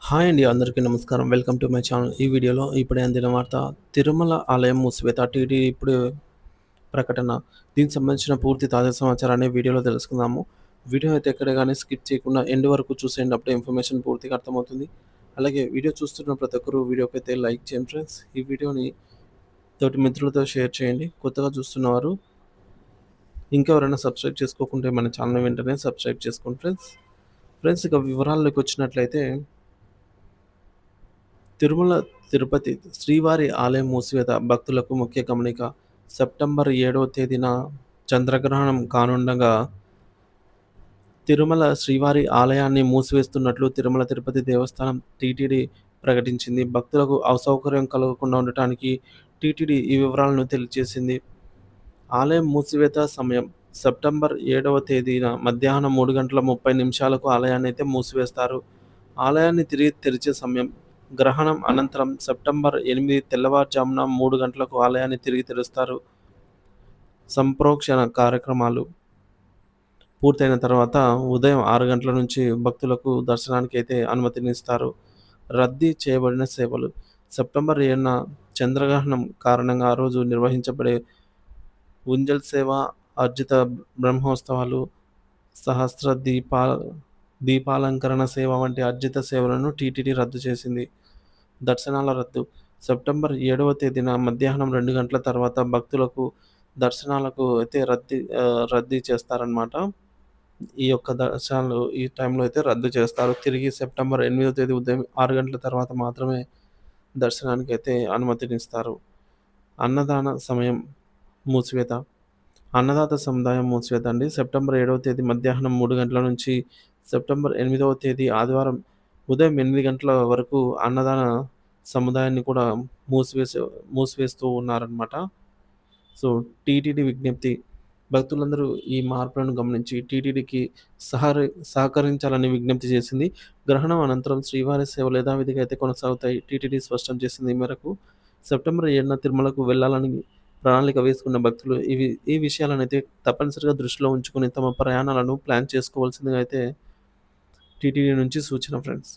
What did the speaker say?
Hi అండి. అందరికీ నమస్కారం. Welcome to my channel. ఈ వీడియోలో ఇప్పుడే అందిన వార్త తిరుమల ఆలయం మూసివేత టీటీడీ ఇప్పుడు ప్రకటన. దీనికి సంబంధించిన పూర్తి తాజా సమాచారాన్ని వీడియోలో తెలుసుకుందాము. వీడియో అయితే ఎక్కడ గాని స్కిప్ చేయకుండా ఎండ్ వరకు చూసేయండి. అప్పుడే ఇన్ఫర్మేషన్ పూర్తిగా అర్థమవుతుంది. అలాగే వీడియో చూస్తున్న ప్రతి ఒక్కరు వీడియోకైతే లైక్ చేయండి ఫ్రెండ్స్. ఈ వీడియోని తోటి మిత్రులతో షేర్ చేయండి. కొత్తగా చూస్తున్నవారు ఇంకా ఎవరైనా సబ్స్క్రైబ్ చేసుకోకుంటే మన ఛానల్ వెంటనే సబ్స్క్రైబ్ చేసుకోండి ఫ్రెండ్స్. ఫ్రెండ్స్ ఇక వివరాల్లోకి వచ్చినట్లయితే తిరుమల తిరుపతి శ్రీవారి ఆలయం మూసివేత భక్తులకు ముఖ్య గమనిక. సెప్టెంబర్ 7వ తేదీన చంద్రగ్రహణం కానుండగా తిరుమల శ్రీవారి ఆలయాన్ని మూసివేస్తున్నట్లు తిరుమల తిరుపతి దేవస్థానం టీటీడీ ప్రకటించింది. భక్తులకు అసౌకర్యం కలగకుండా ఉండటానికి టీటీడీ ఈ వివరాలను తెలియజేసింది. ఆలయం మూసివేత సమయం సెప్టెంబర్ 7వ తేదీన మధ్యాహ్నం 3:30 ఆలయాన్నైతే మూసివేస్తారు. ఆలయాన్ని తిరిగి తెరిచే సమయం గ్రహణం అనంతరం సెప్టెంబర్ 8 తెల్లవారుజామున 3 గంటలకు ఆలయాన్ని తిరిగి తెరుస్తారు. సంప్రోక్షణ కార్యక్రమాలు పూర్తయిన తర్వాత ఉదయం 6 గంటల నుంచి భక్తులకు దర్శనానికి అయితే అనుమతినిస్తారు. రద్దీ చేయబడిన సేవలు సెప్టెంబర్ 7న చంద్రగ్రహణం కారణంగా ఆ రోజు నిర్వహించబడే ఉంజల్ సేవ, అర్జిత బ్రహ్మోత్సవాలు, సహస్ర దీపాలంకరణ సేవ వంటి అర్జిత సేవలను టీటీడీ రద్దు చేసింది. దర్శనాల రద్దు సెప్టెంబర్ 7వ తేదీన మధ్యాహ్నం 2 గంటల తర్వాత భక్తులకు దర్శనాలకు అయితే రద్దీ చేస్తారనమాట. ఈ యొక్క దర్శనాలు ఈ టైంలో అయితే రద్దు చేస్తారు. తిరిగి సెప్టెంబర్ 8వ తేదీ ఉదయం 6 గంటల తర్వాత మాత్రమే దర్శనానికైతే అనుమతినిస్తారు. అన్నదాన సమయం మూసివేత అన్నదాత సముదాయం మూసివేత అండి. సెప్టెంబర్ 7వ తేదీ మధ్యాహ్నం 3 గంటల నుంచి సెప్టెంబర్ 8వ తేదీ ఆదివారం ఉదయం 8 గంటల వరకు అన్నదాన సముదాయాన్ని కూడా మూసివేస్తూ ఉన్నారనమాట. సో, టీటీడీ విజ్ఞప్తి భక్తులందరూ ఈ మార్పులను గమనించి టీటీడీకి సహకరించాలని విజ్ఞప్తి చేసింది. గ్రహణం అనంతరం శ్రీవారి సేవలు యథావిధిగా అయితే కొనసాగుతాయి. టీటీడీ స్పష్టం చేసింది. ఈ మేరకు సెప్టెంబర్ 7న తిరుమలకు వెళ్లాలని ప్రణాళిక వేసుకున్న భక్తులు ఈ విషయాలనైతే తప్పనిసరిగా దృష్టిలో ఉంచుకొని తమ ప్రయాణాలను ప్లాన్ చేసుకోవాల్సిందిగా అయితే టీటీడీ నుంచి సూచన ఫ్రెండ్స్.